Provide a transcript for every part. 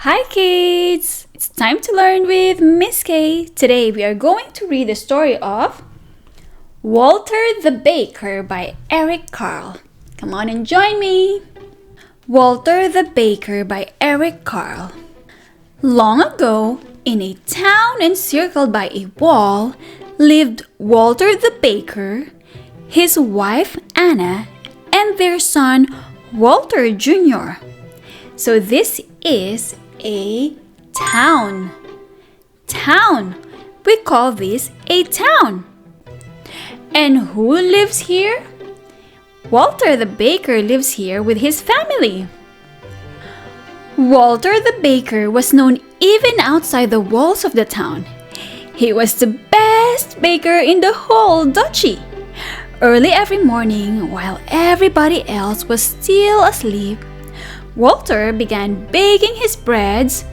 Hi kids! It's time to learn with Miss Kaye. Today we are going to read the story of Walter the Baker by Eric Carle. Come on and join me! Walter the Baker by Eric Carle. Long ago, in a town encircled by a wall, lived Walter the Baker, his wife Anna, and their son Walter Jr. So this is a town. We call this a town. And who lives here? Walter the Baker lives here with his family. Walter the Baker was known even outside the walls of the town. He was the best baker in the whole duchy. Early every morning, while everybody else was still asleep, Walter began baking his breads,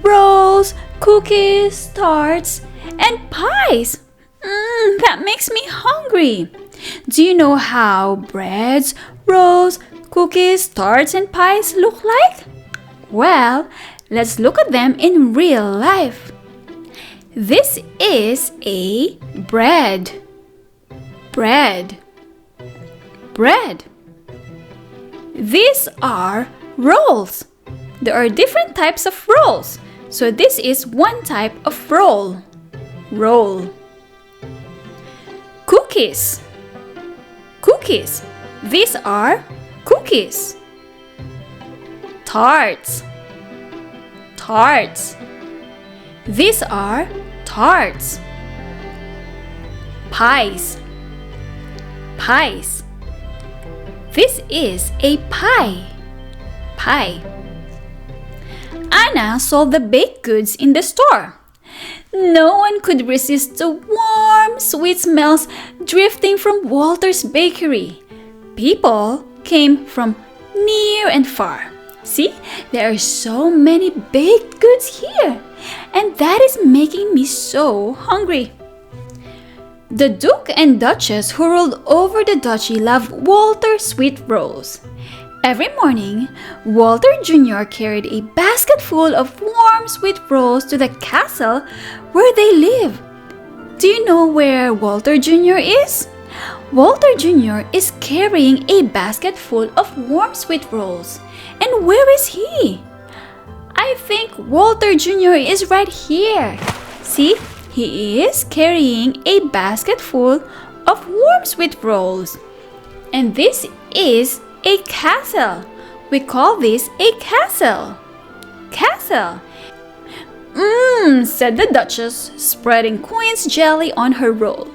rolls, cookies, tarts, and pies. That makes me hungry. Do you know how breads, rolls, cookies, tarts, and pies look like? Well, let's look at them in real life. This is a bread. These are rolls. There are different types of rolls. So this is one type of roll. Cookies. These are cookies. Tarts. These are tarts. Pies. This is a pie. Anna sold the baked goods in the store. No one could resist the warm, sweet smells drifting from Walter's bakery. People came from near and far. See, there are so many baked goods here, and that is making me so hungry. The Duke and Duchess who ruled over the duchy loved Walter's sweet rolls. Every morning, Walter Jr. carried a basket full of warm, sweet rolls to the castle where they live. Do you know where Walter Jr. is? Walter Jr. is carrying a basket full of warm, sweet rolls. And where is he? I think Walter Jr. is right here. See, he is carrying a basket full of warm, sweet rolls. And this is a castle. We call this a castle. Said the Duchess, spreading queen's jelly on her roll.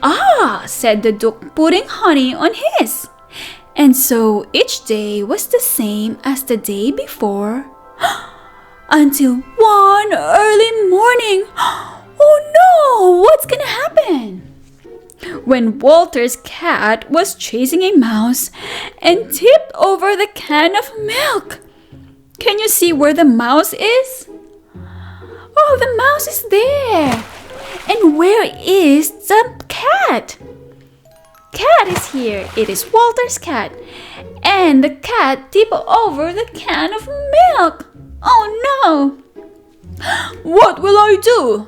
Ah, said the Duke, putting honey on his. And so each day was the same as the day before, until one early morning. Oh no, what's gonna happen? When Walter's cat was chasing a mouse and tipped over the can of milk. Can you see where the mouse is? Oh, the mouse is there. And where is the cat? Cat is here. It is Walter's cat. And the cat tipped over the can of milk. Oh no! What will I do?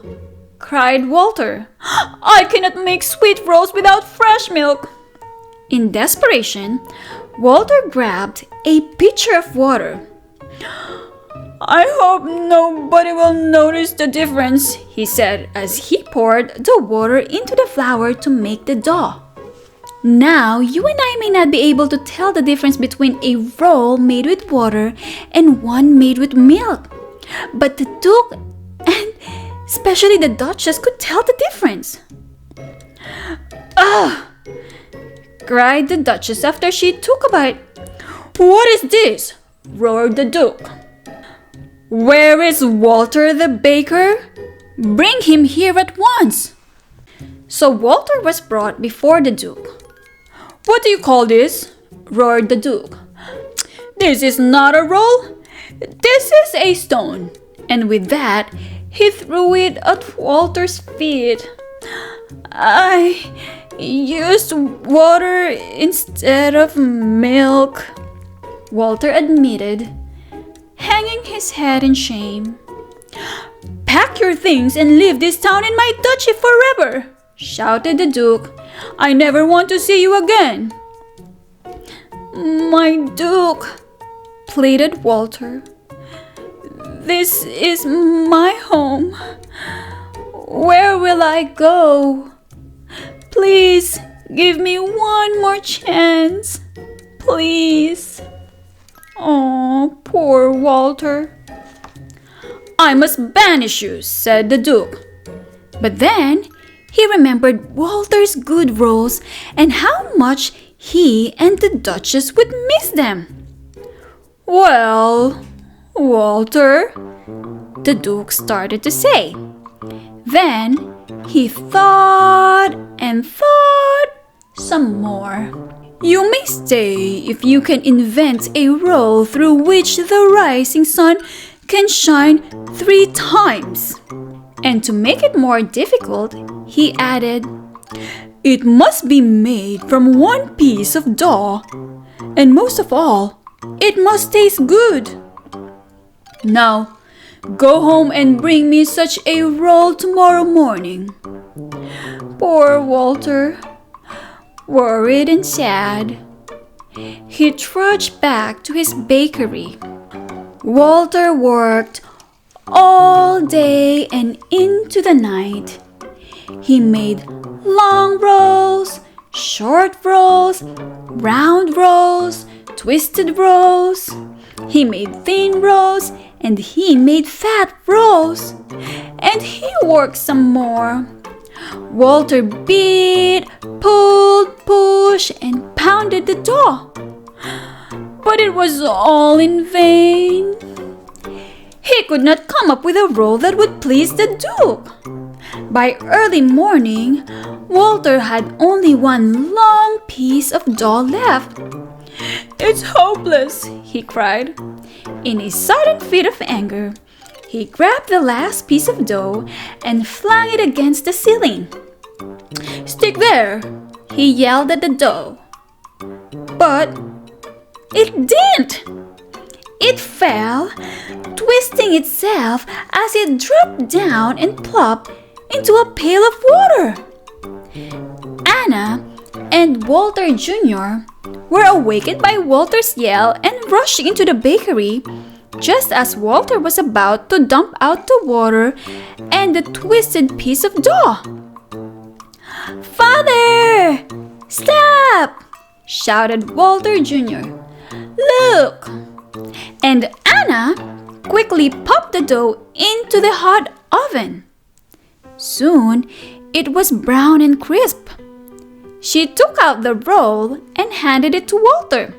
Cried Walter. I cannot make sweet rolls without fresh milk. In desperation, Walter grabbed a pitcher of water. I hope nobody will notice the difference, he said as he poured the water into the flour to make the dough. Now, you and I may not be able to tell the difference between a roll made with water and one made with milk. But the Duke and especially the Duchess could tell the difference. Ugh! Cried the Duchess after she took a bite. What is this? Roared the Duke. Where is Walter the Baker? Bring him here at once. So Walter was brought before the Duke. What do you call this? Roared the Duke. This is not a roll. This is a stone. And with that, he threw it at Walter's feet. I used water instead of milk, Walter admitted, hanging his head in shame. "Pack your things and leave this town and my duchy forever!" shouted the Duke. "I never want to see you again." "My Duke," pleaded Walter. "This is my home. Where will I go? Please give me one more chance. Please." Oh, poor Walter. "I must banish you," said the Duke. But then he remembered Walter's good rolls and how much he and the Duchess would miss them. "Well, Walter," the Duke started to say. Then he thought and thought some more. "You may stay if you can invent a roll through which the rising sun can shine 3 times. And to make it more difficult, he added, "It must be made from one piece of dough, and most of all, it must taste good. Now, go home and bring me such a roll tomorrow morning." Poor Walter, worried and sad, he trudged back to his bakery. Walter worked all day and into the night. He made long rolls, short rolls, round rolls, twisted rolls. He made thin rolls and he made fat rolls. And he worked some more. Walter beat, pulled, pushed, and pounded the dough. But it was all in vain. He could not come up with a roll that would please the Duke. By early morning, Walter had only one long piece of dough left. "It's hopeless," he cried. In a sudden fit of anger, he grabbed the last piece of dough and flung it against the ceiling. "Stick there!" he yelled at the dough. But it didn't! It fell, twisting itself as it dropped down and plopped into a pail of water. Anna and Walter Jr. were awakened by Walter's yell and rushed into the bakery just as Walter was about to dump out the water and the twisted piece of dough. "Father! Stop!" shouted Walter Jr. "Look!" And Anna quickly popped the dough into the hot oven. Soon it was brown and crisp. She took out the roll and handed it to Walter.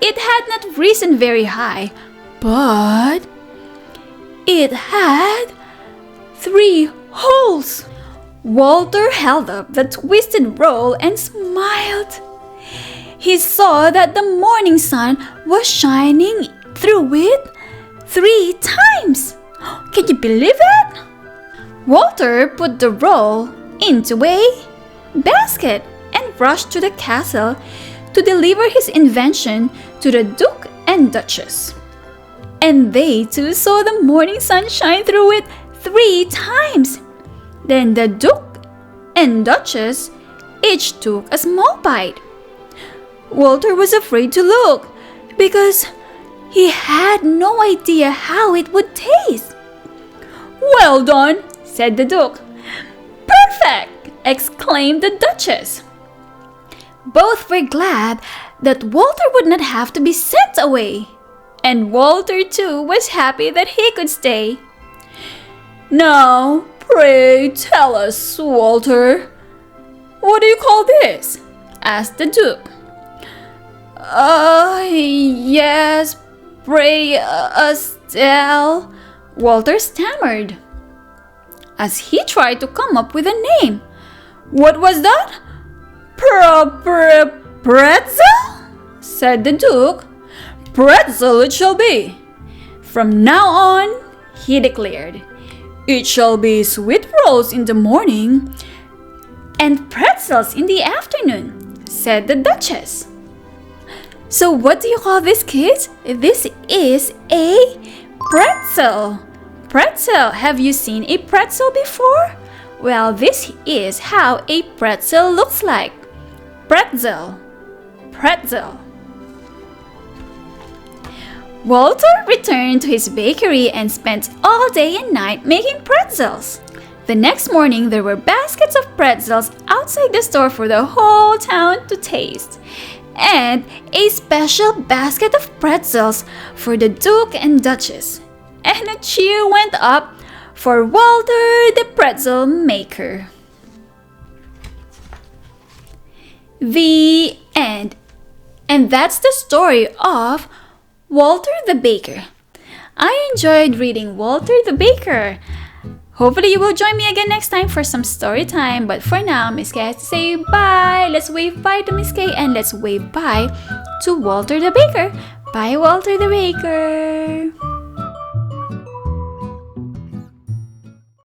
It had not risen very high, but it had 3 holes. Walter held up the twisted roll and smiled. He saw that the morning sun was shining through it 3 times. Can you believe it? Walter put the roll into a basket and rushed to the castle to deliver his invention to the Duke and Duchess. And they too saw the morning sun shine through it 3 times. Then the Duke and Duchess each took a small bite. Walter was afraid to look because he had no idea how it would taste. "Well done," said the Duke. "Perfect!" exclaimed the Duchess. Both were glad that Walter would not have to be sent away, and Walter too was happy that he could stay. "Now, pray tell us, Walter, what do you call this?" asked the Duke. Yes, pray us tell," Walter stammered, as he tried to come up with a name. "What was that?" Pretzel?" said the Duke. "Pretzel it shall be. From now on," he declared, "it shall be sweet rolls in the morning and pretzels in the afternoon," said the Duchess. So what do you call this, kids? This is a pretzel. Pretzel. Have you seen a pretzel before? Well, this is how a pretzel looks like. Pretzel. Pretzel. Walter returned to his bakery and spent all day and night making pretzels. The next morning, there were baskets of pretzels outside the store for the whole town to taste, and a special basket of pretzels for the Duke and Duchess. And a cheer went up for Walter the pretzel maker. The end. And that's the story of Walter the Baker. I enjoyed reading Walter the Baker. Hopefully you will join me again next time for some story time. But for now, Miss Kaye has to say bye. Let's wave bye to Miss Kaye and let's wave bye to Walter the Baker. Bye, Walter the Baker.